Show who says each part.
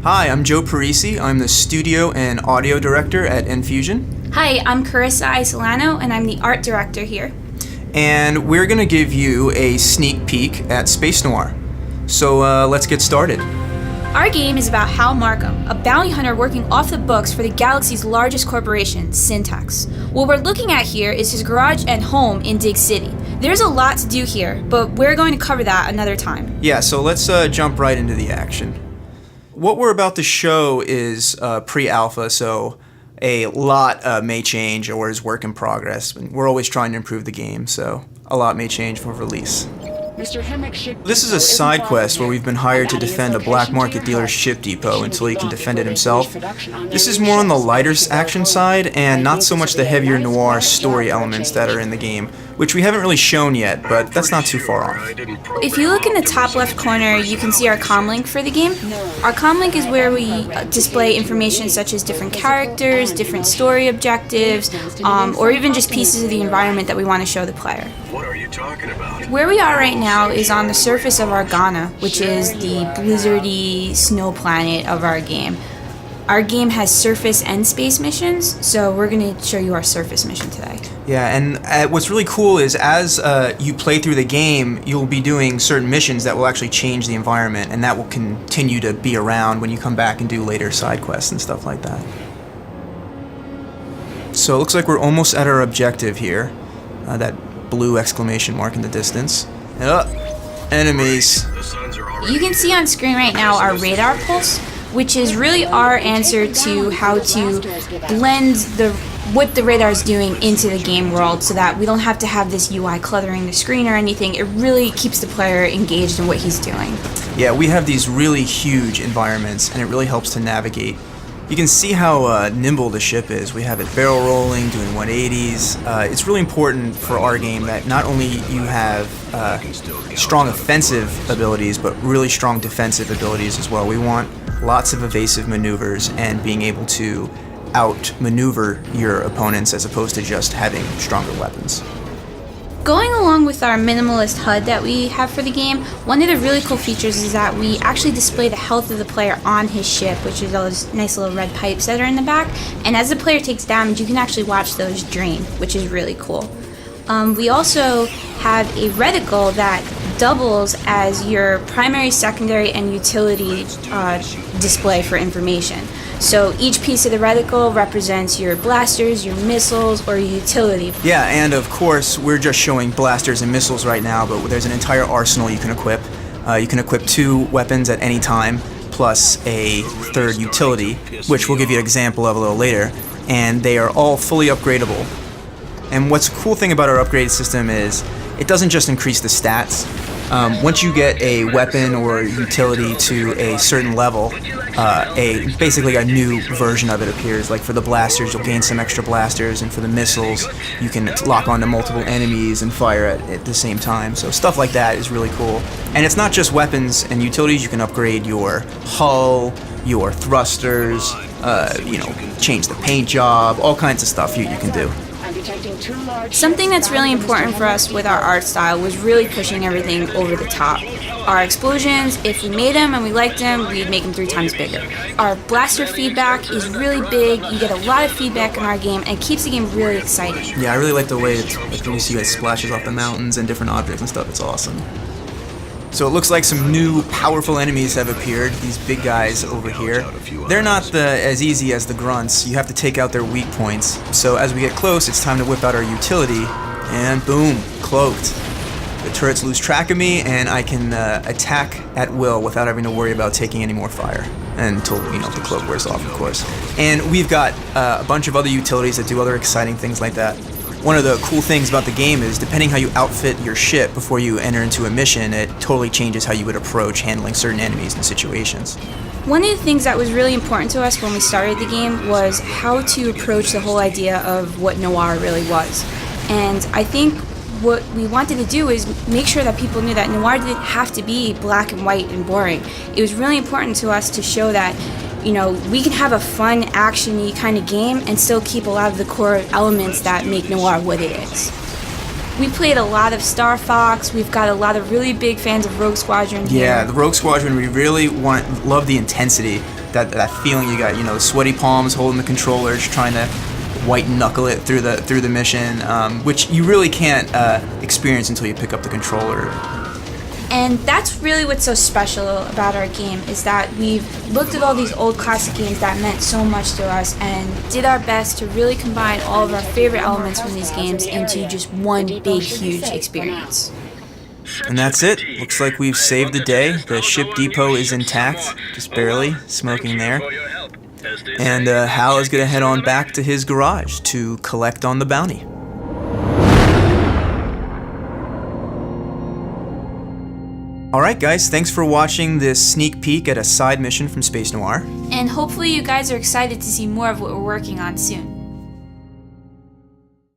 Speaker 1: Hi, I'm Joe Parisi. I'm the studio and audio director at Infusion.
Speaker 2: Hi, I'm Carissa Isolano, and I'm the art director here.
Speaker 1: And we're going to give you a sneak peek at Space Noir. So let's get started.
Speaker 2: Our game is about Hal Markham, a bounty hunter working off the books for the galaxy's largest corporation, Syntax. What we're looking at here is his garage and home in Dig City. There's a lot to do here, but we're going to cover that another time.
Speaker 1: Yeah, so let's jump right into the action. What we're about to show is pre-alpha, so a lot may change or is work in progress. We're always trying to improve the game, so a lot may change for release. This is a side quest where we've been hired to defend a black market dealer's ship depot until he can defend it himself. This is more on the lighter action side and not so much the heavier noir story elements that are in the game, which we haven't really shown yet, but that's not too far off.
Speaker 2: If you look in the top left corner, you can see our comlink for the game. Our comlink is where we display information such as different characters, different story objectives, or even just pieces of the environment that we want to show the player.
Speaker 3: What are you talking about?
Speaker 2: Where we are right now is on the surface of Argana, which is the blizzardy snow planet of our game. Our game has surface and space missions, so we're going to show you our surface mission today.
Speaker 1: Yeah, and what's really cool is as you play through the game, you'll be doing certain missions that will actually change the environment, and that will continue to be around when you come back and do later side quests and stuff like that. So it looks like we're almost at our objective here. That blue exclamation mark in the distance. Enemies.
Speaker 2: You can see on screen right now our radar pulse, which is really our answer to how to blend what the radar is doing into the game world so that we don't have to have this UI cluttering the screen or anything. It really keeps the player engaged in what he's doing.
Speaker 1: Yeah, we have these really huge environments and it really helps to navigate. You can see how nimble the ship is. We have it barrel rolling, doing 180s. It's really important for our game that not only you have strong offensive abilities, but really strong defensive abilities as well. We want lots of evasive maneuvers and being able to outmaneuver your opponents as opposed to just having stronger weapons.
Speaker 2: Going along with our minimalist HUD that we have for the game, one of the really cool features is that we actually display the health of the player on his ship, which is those nice little red pipes that are in the back. And as the player takes damage, you can actually watch those drain, which is really cool. We also have a reticle that doubles as your primary, secondary, and utility display for information. So each piece of the reticle represents your blasters, your missiles, or your utility.
Speaker 1: Yeah, and of course, we're just showing blasters and missiles right now, but there's an entire arsenal you can equip. You can equip 2 weapons at any time, plus a third utility, which we'll give you an example of a little later, and they are all fully upgradable. And what's a cool thing about our upgraded system is it doesn't just increase the stats. Once you get a weapon or utility to a certain level, basically a new version of it appears. Like for the blasters, you'll gain some extra blasters, and for the missiles, you can lock onto multiple enemies and fire at the same time. So stuff like that is really cool. And it's not just weapons and utilities. You can upgrade your hull, your thrusters, change the paint job, all kinds of stuff you can do.
Speaker 2: Something that's really important for us with our art style was really pushing everything over the top. Our explosions, if we made them and we liked them, we'd make them 3 times bigger. Our blaster feedback is really big. You get a lot of feedback in our game, and it keeps the game really exciting.
Speaker 1: Yeah, I really like the way you see it splashes off the mountains and different objects and stuff. It's awesome. So it looks like some new powerful enemies have appeared, these big guys over here. They're not as easy as the grunts. You have to take out their weak points. So as we get close, it's time to whip out our utility, and boom, cloaked. The turrets lose track of me, and I can attack at will without having to worry about taking any more fire. Until, the cloak wears off, of course. And we've got a bunch of other utilities that do other exciting things like that. One of the cool things about the game is depending how you outfit your ship before you enter into a mission, it totally changes how you would approach handling certain enemies and situations.
Speaker 2: One of the things that was really important to us when we started the game was how to approach the whole idea of what Noir really was. And I think what we wanted to do is make sure that people knew that Noir didn't have to be black and white and boring. It was really important to us to show that we can have a fun, action-y kind of game and still keep a lot of the core elements that make Noir what it is. We played a lot of Star Fox. We've got a lot of really big fans of Rogue Squadron here.
Speaker 1: Yeah, the Rogue Squadron, we really love the intensity. that feeling you got, you know, sweaty palms holding the controller, just trying to white knuckle it through the mission, which you really can't experience until you pick up the controller.
Speaker 2: And that's really what's so special about our game, is that we've looked at all these old classic games that meant so much to us and did our best to really combine all of our favorite elements from these games into just one big, huge experience.
Speaker 1: And that's it. Looks like we've saved the day. The ship depot is intact, just barely, smoking there. And Hal is going to head on back to his garage to collect on the bounty. Alright guys, thanks for watching this sneak peek at a side mission from Space Noir.
Speaker 2: And hopefully you guys are excited to see more of what we're working on soon.